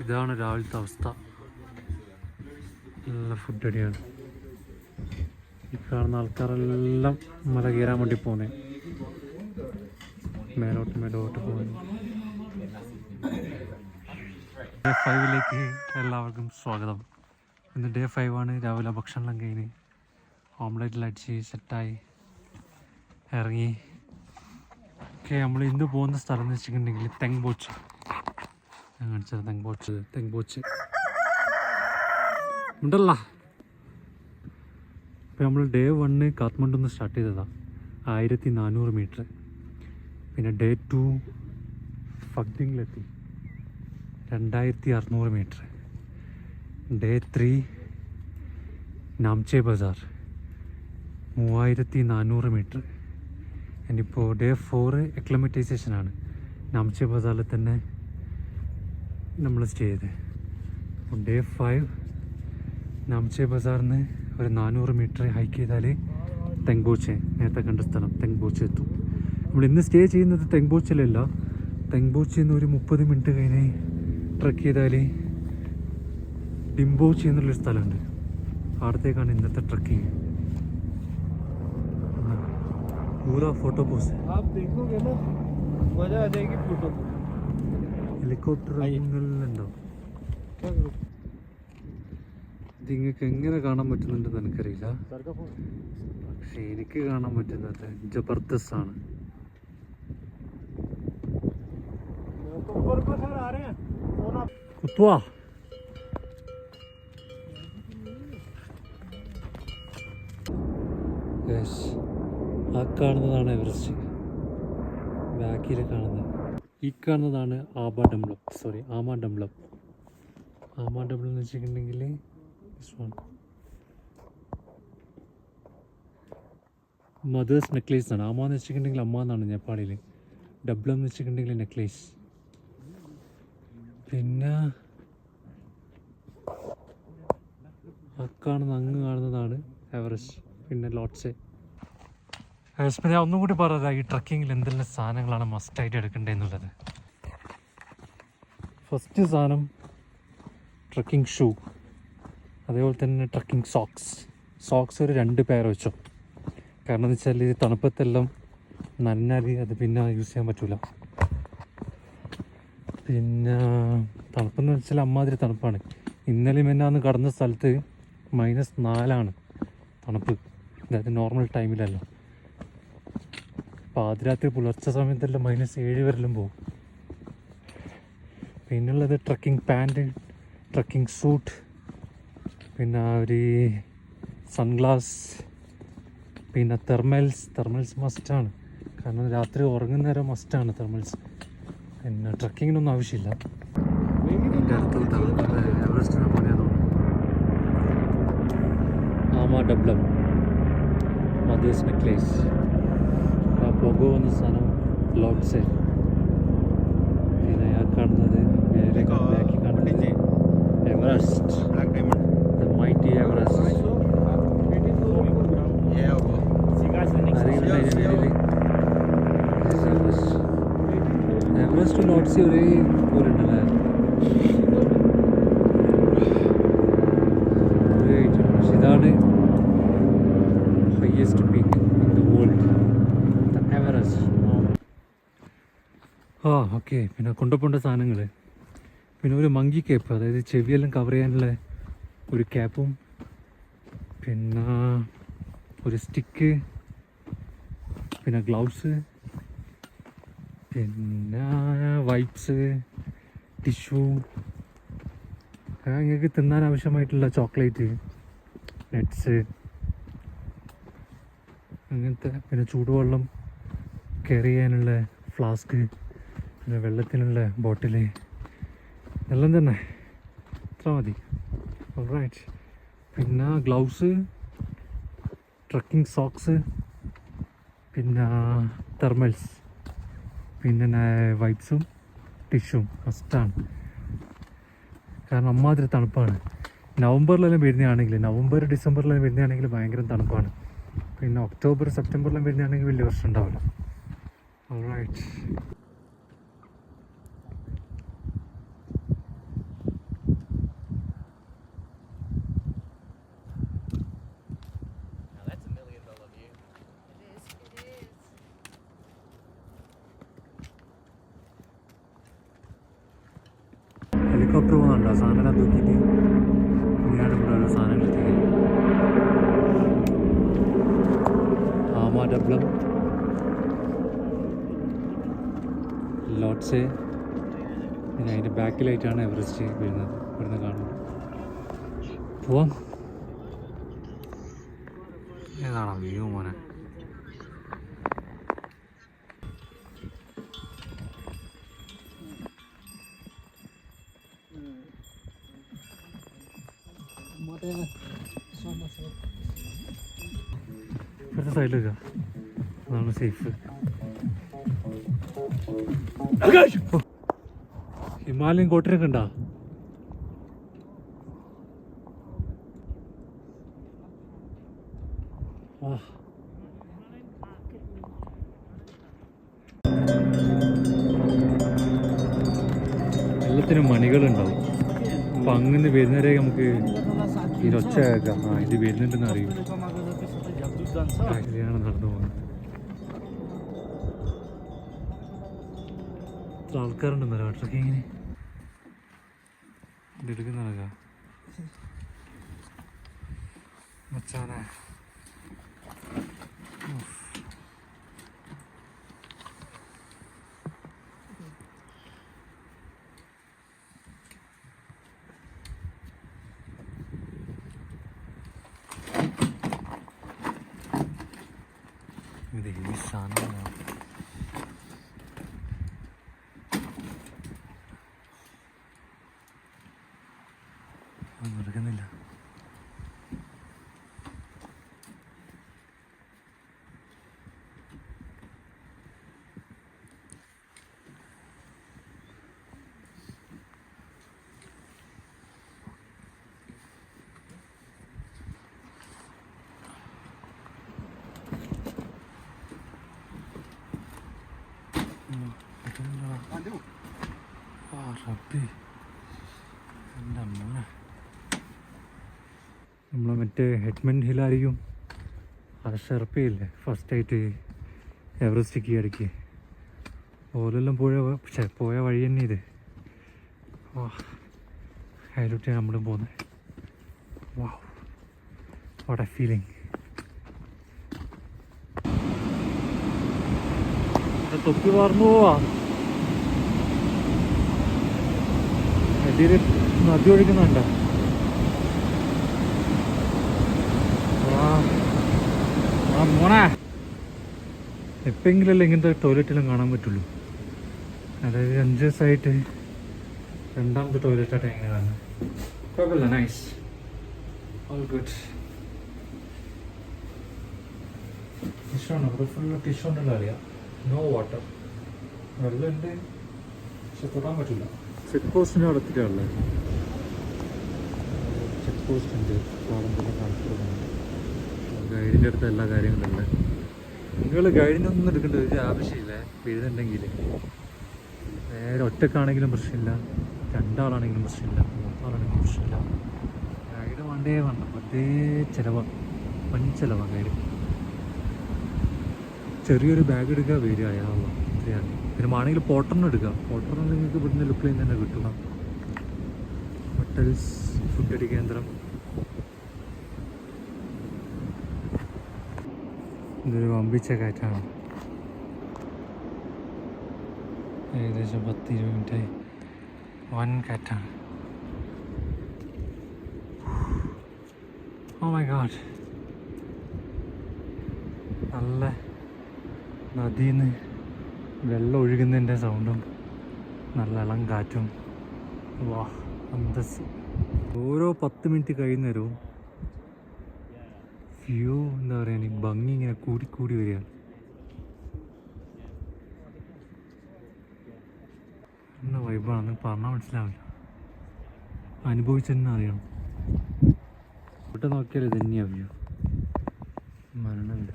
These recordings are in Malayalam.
ഇതാണ് രാവിലത്തെ അവസ്ഥ. നല്ല ഫുഡ് അടിയാണ്. ഈ കാണുന്ന ആൾക്കാരെല്ലാം മല കയറാൻ വേണ്ടി പോകുന്നത്, മേലോട്ട് പോകുന്നു. ഡേ 5 എല്ലാവർക്കും സ്വാഗതം. ഇന്ന് ഡേ 5 ആണ്. രാവിലെ ഭക്ഷണമെല്ലാം കഴിഞ്ഞ് ഓംലെറ്റിൽ അടിച്ച് സെറ്റായി ഇറങ്ങി. ഓക്കെ, നമ്മൾ ഇന്ന് പോകുന്ന സ്ഥലം എന്ന് വെച്ചിട്ടുണ്ടെങ്കിൽ തെങ്ബോച്ച്. ഞാൻ കാണിച്ചത് തെങ്ബോച്ച് ഉണ്ടല്ല. ഇപ്പം നമ്മൾ ഡേ 1 കാത്മണ്ഡുന്ന് സ്റ്റാർട്ട് ചെയ്തതാണ്, 1400 മീറ്റർ. പിന്നെ ഡേ 2 ഫഗ്ദിങ്ങിലെത്തി, 2600 metre. Day 3 Namche Bazaar, 3400 metre. ഇനിയിപ്പോൾ ഡേ 4 എക്ലമറ്റൈസേഷനാണ്. നാംചെ ബസാറിൽ തന്നെ നമ്മൾ സ്റ്റേ ചെയ്ത്. അപ്പോൾ ഡേ 5 നാംചെ ബസാറിൽ നിന്ന് ഒരു 400 മീറ്റർ ഹൈക്ക് ചെയ്താൽ തെങ്ബോച്ച്, നേരത്തെ കണ്ട സ്ഥലം തെങ്ബോച്ച് എത്തും. നമ്മൾ ഇന്ന് സ്റ്റേ ചെയ്യുന്നത് തെങ്ബോച്ചിലല്ല. തെങ്ബോച്ചിൽ നിന്ന് ഒരു 30 മിനിറ്റ് കഴിഞ്ഞ് ട്രക്ക് ചെയ്താൽ ഡിംബോച്ചി എന്നുള്ളൊരു സ്ഥലമുണ്ട്. അവിടത്തേക്കാണ് ഇന്നത്തെ ട്രക്കിങ്. पूरा फोटो पोज है, आप देखोगे ना मजा आ जाएगी फोटो. ഹെലികോപ്റ്റർ ഉണ്ടോ? നിങ്ങൾക്ക് എങ്ങനെ കാണാൻ പറ്റുന്നുണ്ടെന്ന് എനിക്കറിയില്ല, പക്ഷെ എനിക്ക് കാണാൻ പറ്റുന്നത് ജബർദസ്ത് ആണ്. കുത്തുവാ ആ കാണുന്നതാണ് എവറസ്റ്റ്. ബാക്കിൽ കാണുന്നത്, ഈ കാണുന്നതാണ് ആമ ഡംബ്ലം എന്ന് വെച്ചിട്ടുണ്ടെങ്കിൽ മദേഴ്സ് നെക്ലേസ് ആണ്. ആമ എന്ന് വെച്ചിട്ടുണ്ടെങ്കിൽ അമ്മ എന്നാണ് നേപ്പാളിൽ. ഡബ്ലം എന്ന് വെച്ചിട്ടുണ്ടെങ്കിൽ നെക്ലേസ്. പിന്നെ അങ്ങ് കാണുന്നതാണ് എവറസ്റ്റ്, പിന്നെ ലോട്ട്സെ. ഞാൻ ഒന്നും കൂടി പറയാം, ഈ ട്രക്കിങ്ങിൽ എന്തെല്ലാം സാധനങ്ങളാണ് മസ്റ്റായിട്ട് എടുക്കേണ്ടതെന്നുള്ളത്. ഫസ്റ്റ് സാധനം ട്രക്കിംഗ് ഷൂ, അതേപോലെ തന്നെ ട്രക്കിംഗ് സോക്സ് ഒരു 2 പെയർ വെച്ചോ. കാരണം എന്ന് വെച്ചാൽ ഈ തണുപ്പത്തെല്ലാം നനഞ്ഞാൽ അത് പിന്നെ യൂസ് ചെയ്യാൻ പറ്റില്ല. പിന്നെ തണുപ്പെന്ന് വെച്ചാൽ അമ്മാതിരി തണുപ്പാണ്. ഇന്നലെയും എന്നാന്ന് കടന്ന സ്ഥലത്ത് -4 തണുപ്പ്, അതായത് നോർമൽ ടൈമിലല്ല. പാതിരാത്രി പുലർച്ചെ സമയത്തെല്ലാം -7 വരെല്ലാം പോകും. പിന്നുള്ളത് ട്രക്കിംഗ് പാൻറ്, ട്രക്കിംഗ് സൂട്ട്, പിന്നെ ഒരു സൺഗ്ലാസ്, പിന്നെ തെർമൽസ് മസ്റ്റാണ്. കാരണം രാത്രി ഉറങ്ങുന്നേരം മസ്റ്റാണ് തെർമൽസ്. പിന്നെ ട്രക്കിങ്ങിനൊന്നും ആവശ്യമില്ല. എവറസ്റ്റിന് പണിയാൻ ആമ ഡബ്ലം, മദേഴ്സ് നെക്ലേസ്, പൊഗോ എന്ന സാധനം ലോട്ട്സെ. പിന്നെ ആ കാണുന്നത് ബാക്കി കാണുന്നത് Everest, the mighty Everest. Everest Lhotse ഒരേ പോലെ ഉണ്ടല്ലേ? ഇതാണ് highest peak in the world, Everest. Okay. പിന്നെ കൊണ്ടുപോകേണ്ട സാധനങ്ങൾ, പിന്നെ ഒരു മങ്കി ക്യാപ്പ്, അതായത് ചെവിയെല്ലാം കവർ ചെയ്യാനുള്ള ഒരു ക്യാപ്പും, പിന്നെ ഒരു സ്റ്റിക്ക്, പിന്നെ ഗ്ലൗസ്, പിന്നെ വൈപ്സ്, ടിഷ്യൂ, നിങ്ങൾക്ക് തിന്നാൻ ആവശ്യമായിട്ടുള്ള ചോക്ലേറ്റ്, നട്ട്സ്, അങ്ങനത്തെ. പിന്നെ ചൂടുവെള്ളം ക്യാരി ചെയ്യാനുള്ള ഫ്ലാസ്ക്, പിന്നെ വെള്ളത്തിനുള്ള ബോട്ടിൽ, എല്ലാം തന്നെ അത്ര മതി. ഓൾറൈറ്റ്. പിന്നെ ഗ്ലൗസ്, ട്രക്കിംഗ് സോക്സ്, പിന്നെ തെർമൽസ്, പിന്നെ വൈപ്സും ടിഷ്യൂം മസ്റ്റാണ്. കാരണം അമ്മാതിരി തണുപ്പാണ്. നവംബറിലെല്ലാം വരുന്നതാണെങ്കിൽ, നവംബർ ഡിസംബറിലെല്ലാം വരുന്നതാണെങ്കിൽ ഭയങ്കര തണുപ്പാണ്. പിന്നെ ഒക്ടോബർ സെപ്റ്റംബറിലെല്ലാം വരുന്നതാണെങ്കിൽ വലിയ പ്രശ്നം ഉണ്ടാവില്ല. ഓൾറൈറ്റ്. ഹെലികോപ്റ്റർ പോകുന്നുണ്ടോ സാധനം തൂക്കിയിട്ട് ഇങ്ങനെയാണ് ഇവിടെ ഓരോ സാധനങ്ങൾ എത്തിക്കുന്നത്. ആമാഡബ്ലം ലോട്ട്സെ പിന്നെ അതിൻ്റെ ബാക്കിലായിട്ടാണ് എവറസ്റ്റ് വരുന്നത്. ഇവിടുന്ന് കാണുന്നത് പോവാം. ഏതാണോ വ്യൂ മോനെ? ഇവിടുത്തെ സൈഡിലേക്കാ അതാണ് സേഫ്. ഹിമാലയൻ കോട്ടയൊക്കെ ഉണ്ടോ? എല്ലാത്തിനും മണികളുണ്ടാവും. അപ്പം അങ്ങനെ വരുന്നവരെ നമുക്ക് ഈ ഒച്ച കേൾക്കാം. ഇത് വരുന്നുണ്ടെന്ന് അറിയും. ഇതിലാണ് നടന്നു പോകുന്നത്. ഇത്ര ആൾക്കാരുണ്ടെന്നല്ലോ ട്രക്കിങ്ങിന്. ഇതെടുക്കുന്ന നടക്കാം മച്ചാനെ. ഇത് ഈ സാധനമാണ് നടക്കുന്നില്ല. നമ്മളെ മറ്റേ ഹെഡ്മണ്ട് ഹില്ലായിരിക്കും ആ ഷെർപ്പയില്ലേ ഫസ്റ്റായിട്ട് എവറസ്റ്റ് കീഴടക്കി ഓലെല്ലാം പോയ വഴി തന്നെ ഇത്. അതിലൂടെയാണ് നമ്മളും പോകുന്നത്. What A feeling. തൊപ്പി പറന്നു പോവാ. വലിയൊരു നദി ഒഴുകുന്നുണ്ട്. മോനെ എപ്പോഴെങ്കിലല്ലേ ഇങ്ങനത്തെ ടോയ്ലറ്റെല്ലാം കാണാൻ പറ്റുള്ളൂ. അതായത് 5 ദിവസമായിട്ട് രണ്ടാമത്തെ ടോയ്ലറ്റായിട്ട് എങ്ങനെ കാണുന്നത്. കുഴപ്പമില്ല, നൈസ്, ഓൾ ഗുഡ്. ടിഷ്യൂണ് ഇവിടെ ഫുള്ള് ടിഷ്യൂണ്ടല്ലോ അറിയാം. നോ വാട്ടർ, വെള്ളമുണ്ട് പക്ഷെ തൊടാൻ പറ്റില്ല. ചെക്ക് പോസ്റ്റിൻ്റെ അവിടെ എത്തിയിട്ടുള്ളത്. ചെക്ക് പോസ്റ്റ് ഉണ്ട്, പാടത്തിൻ്റെ കാണിക്കുന്നത്. ഗൈഡിൻ്റെ അടുത്ത് എല്ലാ കാര്യങ്ങളുണ്ട്. നിങ്ങൾ ഗൈഡിനൊന്നും എടുക്കേണ്ട ഒരു ആവശ്യമില്ല. വീഴുന്നുണ്ടെങ്കിൽ നേരെ ഒറ്റക്കാണെങ്കിലും പ്രശ്നമില്ല, 2 ആളാണെങ്കിലും പ്രശ്നമില്ല, 3 ആളാണെങ്കിലും പ്രശ്നമില്ല. ഗൈഡ് വേണ്ടേ വേണ്ട, വെറുതെ ചിലവാണ്, വൻ ചിലവാണ് ഗൈഡ്. ചെറിയൊരു ബാഗ് എടുക്കുക, വരിക, അയാളോ ഇത്രയാണ്. പിന്നെ വേണമെങ്കിൽ പോട്ടറിന് എടുക്കുക. പോട്ടറിന് നിങ്ങൾക്ക് ഇവിടുന്ന് ലുക്കിൽ തന്നെ കിട്ടുക. ഹോട്ടൽസ്, ഫുഡ് അടി കേന്ദ്രം. ഇതൊരു വമ്പിച്ച കാറ്റാണ്. ഏകദേശം 10-20 മിനിറ്റായി. വൻ കാറ്റാണ്. Oh my god. നല്ല നദിയിൽ നിന്ന് വെള്ളം ഒഴുകുന്നതിൻ്റെ സൗണ്ടും നല്ല ഇളം കാറ്റും. വാ, അന്തസ്. ഓരോ 10 മിനിറ്റ് കഴിയുന്നേരവും വ്യൂ എന്താ പറയുക, ഈ ഭംഗി ഇങ്ങനെ കൂടി വരികയാണ്. എന്നാ വൈബാണെന്ന് പറഞ്ഞാൽ മനസ്സിലാവില്ല, അനുഭവിച്ചെന്നെ അറിയണം. ഇവിടെ നോക്കിയാൽ ഇത് തന്നെയാണ് വ്യൂ, മരണമില്ല.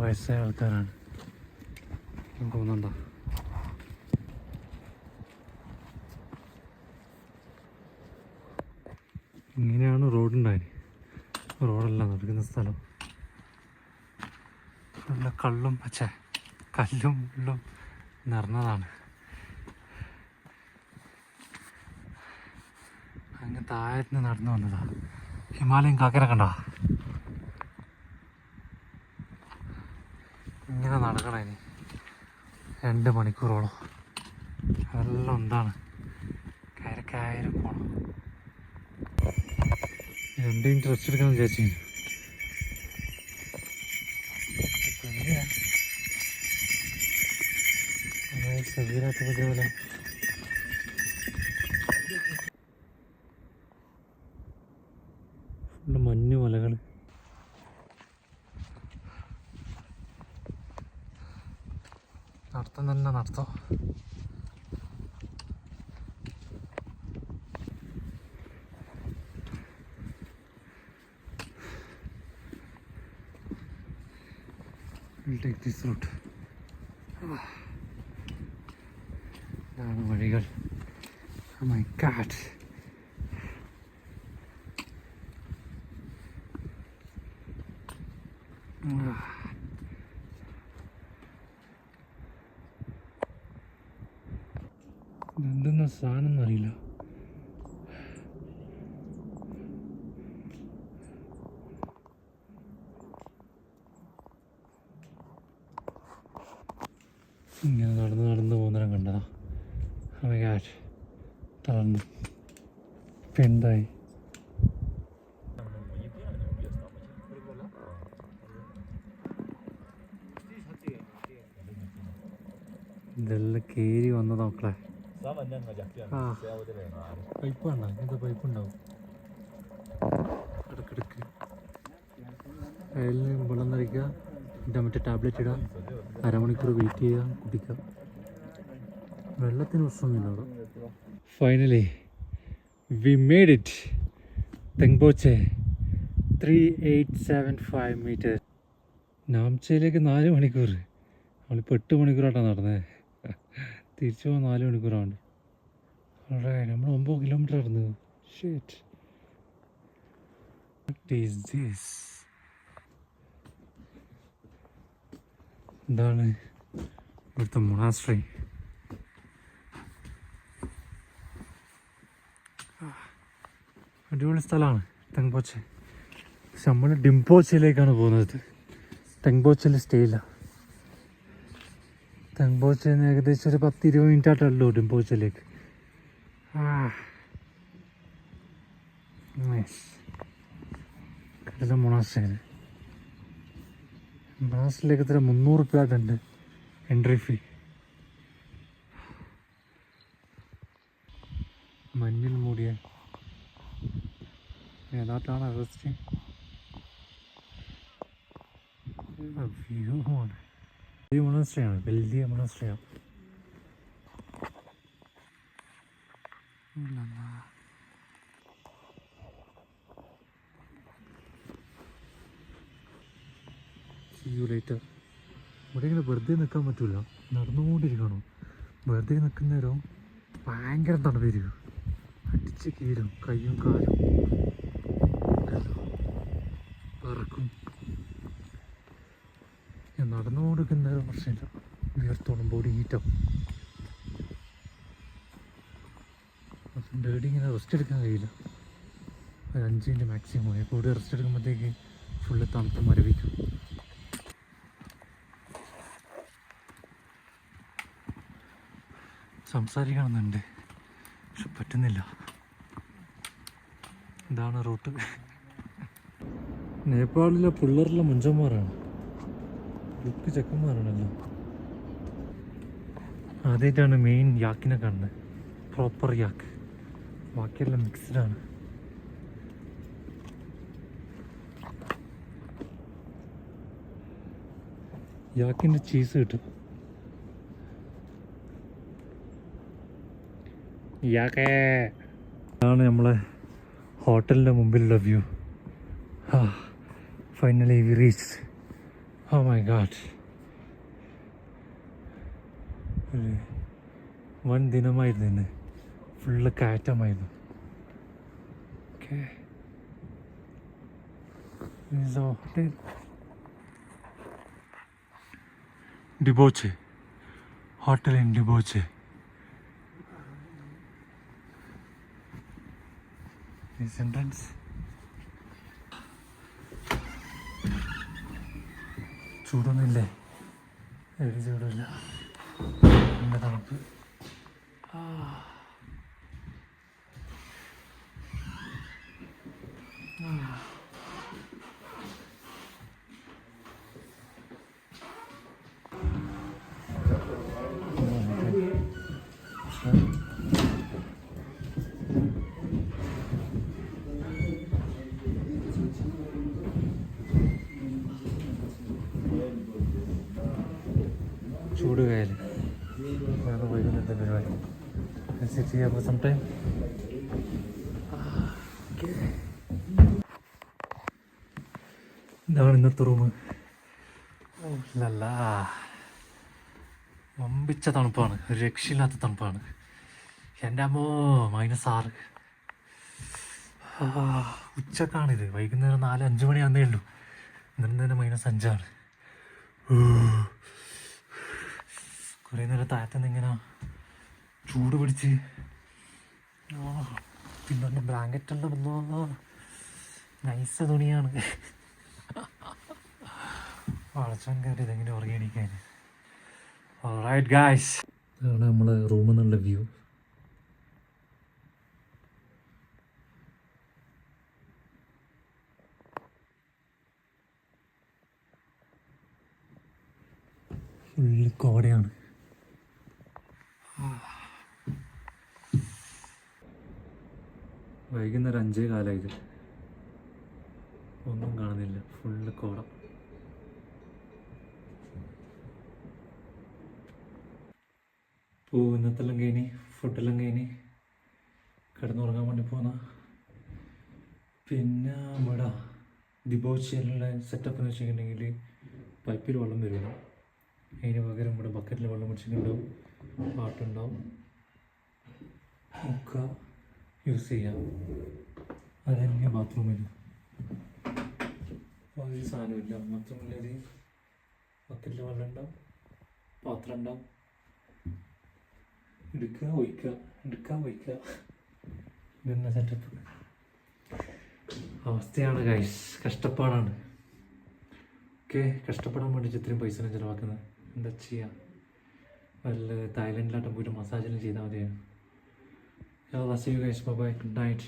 വയസ്സായ ആൾക്കാരാണ് തോന്നുന്നുണ്ടോ? ഇങ്ങനെയാണ് റോഡുണ്ടായത്. റോഡല്ല നടക്കുന്ന സ്ഥലം. നല്ല കല്ലും മുള്ളും നിറഞ്ഞതാണ്. അങ്ങ് താഴത്തുനിന്ന് നടന്നു വന്നതാ. ഹിമാലയൻ കാക്കര കണ്ട. ഇങ്ങനെ നടക്കണം ഇനി 2 മണിക്കൂറോളം. അതെല്ലാം എന്താണ് കയറി പോണം. 2 മിനിറ്റ് റെസ്റ്റ് എടുക്കാമെന്ന് വിചാരിച്ചു. സബീരാത്ത പോലെ ഫുള്ള് മഞ്ഞു മലകൾ. നടത്തം തന്നെ നടത്തം. We'll take this route. ഇതാണ് വഴികൾ. Oh my God. ഇതെന്തെന്ന സാധനം എന്നറിയില്ല. ഇങ്ങനെ നടന്ന് പോകുന്നവരും കണ്ടതാ. Oh my God. തളർന്നു. ഇപ്പം എന്തായി? ഇതെല്ലാം കയറി വന്നതാ മക്കളെ. പൈപ്പ് വേണ്ട, ഇങ്ങനത്തെ പൈപ്പ് ഉണ്ടാവും ഇടക്കിടക്ക്. അതിൽ വെള്ളം നിറയ്ക്കുക, ഇതിൻ്റെ മറ്റേ ടാബ്ലറ്റ് ഇടുക, അരമണിക്കൂർ വെയിറ്റ് ചെയ്യുക, കുടിക്കുക. വെള്ളത്തിന് പ്രശ്നമൊന്നുമില്ല അവിടെ. Finally we made it. Tengboche 3875 metre. നാംചയിലേക്ക് 4 മണിക്കൂർ. നമ്മളിപ്പോൾ 8 മണിക്കൂറായിട്ടാണ് നടന്നത്. തിരിച്ചു പോകാൻ 4 മണിക്കൂറാണ്. അവിടെ നമ്മൾ 9 കിലോമീറ്റർ ആയിരുന്നു. ഷിറ്റ്. What is this? എന്താണ് ഇവിടുത്തെ മൊണാസ്ട്രി? അടിപൊളി സ്ഥലമാണ് തെങ്ബോച്ചെ. പക്ഷെ നമ്മൾ ഡിംപോച്ചയിലേക്കാണ് പോകുന്നത്. തെങ്ബോച്ചയിൽ സ്റ്റേ ഇല്ല. തെങ്ബോച്ചയിൽ നിന്ന് ഏകദേശം ഒരു 10-20 മിനിറ്റ് ആയിട്ടുള്ളൂ ഡിംപോച്ചയിലേക്ക്. കടല മൊണാസ്ട്രി. മൊണാസ്ട്രിയിലേക്ക് ഇത്ര 300 രൂപ ആയിട്ടുണ്ട് എൻട്രി ഫീ. മഞ്ഞിൽ മൂടിയ ഏതാട്ടാണ് അഗസ്റ്റ്. വ്യൂ ആണ്. വലിയ മൊണാസ്ട്രിയാണ്, വലിയ മൊണാസ്ട്രിയാണ്. ഇവിടെ ഇങ്ങനെ വെറുതെ നിൽക്കാൻ പറ്റൂല, നടന്നുകൊണ്ടിരിക്കണം. വെറുതെ നിൽക്കുന്നേരം ഭയങ്കര തണുപ്പായിരിക്കും. അടിച്ച് കീരും കയ്യും കാലും വിറക്കും. ഞാൻ നടന്നുകൊണ്ടിരിക്കുന്നേരം പ്രശ്നമില്ല, വിയർത്തോളം ബോഡി ഹീറ്റാവും. ഡേഡി ഇങ്ങനെ റെസ്റ്റ് എടുക്കാൻ കഴിയില്ല. ഒരു 5 മിനിറ്റ് മാക്സിമം. കൂടുതൽ റെസ്റ്റ് എടുക്കുമ്പോഴത്തേക്ക് ഫുള്ള് തണുത്ത് മരവിക്കും. സംസാരിക്കണമെന്നുണ്ട് പക്ഷെ പറ്റുന്നില്ല. ഇതാണ് റൂട്ട്. നേപ്പാളിലെ പിള്ളേരെല്ലാം മുഞ്ചന്മാരാണ്, ലുക്ക് ചെക്കന്മാരാണല്ലോ. ആദ്യമായിട്ടാണ് മെയിൻ യാക്കിനെ കാണുന്നത്, പ്രോപ്പർ യാക്ക്. ബാക്കിയെല്ലാം മിക്സ്ഡാണ്. യാക്കിൻ്റെ ചീസ് കിട്ടും. ഇതാണ് നമ്മളെ ഹോട്ടലിൻ്റെ മുമ്പിലുള്ള view. Finally we reach. Oh my god. വൻ ദിനമായിരുന്നു ഇന്ന്. ഫുള്ള് കയറ്റമായിരുന്നു. Okay, Deboche hotel in Deboche. Entrance. ചൂടൊന്നുമില്ലേ? ഒരു ചൂടില്ല, നല്ല തണുപ്പ്. ചൂട് കായൽ വൈകുന്നേരത്തെ പരിപാടി വിസിറ്റ് ചെയ്യാം സം ടൈം. ഇതാണ് ഇന്നത്തെ റൂം. ലല്ല, വമ്പിച്ച തണുപ്പാണ്, ഒരു രക്ഷയില്ലാത്ത തണുപ്പാണ്. എൻ്റെ അമ്മോ, -6. ഉച്ചക്കാണിത്, വൈകുന്നേരം 4-5 മണിയാകുന്നേ ഉള്ളൂ. ഇന്നലെ തന്നെ -5. കുറേ നേരം താഴത്തുനിന്ന് ഇങ്ങനെ ചൂട് പിടിച്ച്. പിന്നെ ബ്ലാങ്കറ്റ് ഉണ്ടോ, നൈസ് തുണിയാണ്. വളച്ചാൻ കയറി ഇതെങ്ങനെ ഉറങ്ങിയിരിക്കാൻ. ഓൾറൈറ്റ് ഗായ്സ്, ഇതാണ് നമ്മളെ റൂമിൽ നിന്നുള്ള വ്യൂ. ഫുള്ള് കോടയാണ്. വൈകുന്നേരം 5:15. ഒന്നും കാണുന്നില്ല, ഫുള്ള് കോട. ഇപ്പോൾ ഇന്നത്തെല്ലാം കഴിഞ്ഞ് ഫുഡെല്ലാം കഴിഞ്ഞ് കിടന്നുറങ്ങാൻ വേണ്ടി പോകുന്ന. പിന്നെ ഇവിടെ ദിബോച്ചിയിലുള്ള സെറ്റപ്പ് എന്ന് വെച്ചിട്ടുണ്ടെങ്കിൽ പൈപ്പിൽ വെള്ളം വരില്ല. അതിന് പകരം ഇവിടെ ബക്കറ്റിൽ വെള്ളം പിടിച്ചിട്ടുണ്ടാവും, പാട്ടുണ്ടാവും, ഒക്കെ യൂസ് ചെയ്യാം. അതന്നെ ബാത്റൂമിൽ ഒരു സാധനമില്ല. ബാത്റൂമിൽ ബക്കറ്റിൽ വെള്ളം ഉണ്ടാവും, പാത്രം ഉണ്ടാവും, എടുക്കുക ഒഴിക്കുക, എടുക്കുക ഒഴിക്കുക. ഇതെന്ന സെറ്റപ്പ് അവസ്ഥയാണ് ഗൈസ്. കഷ്ടപ്പാടാണ്. ഓക്കെ, കഷ്ടപ്പെടാൻ വേണ്ടിയിട്ട് ഇത്രയും പൈസ ചിലവാക്കുന്നത്. എന്താ ചെയ്യുക? വല്ല തായ്ലൻഡിലാട്ടം പോയിട്ട് മസാജെല്ലാം ചെയ്താൽ മതിയായിരുന്നു. See you guys. Bye bye. Good night.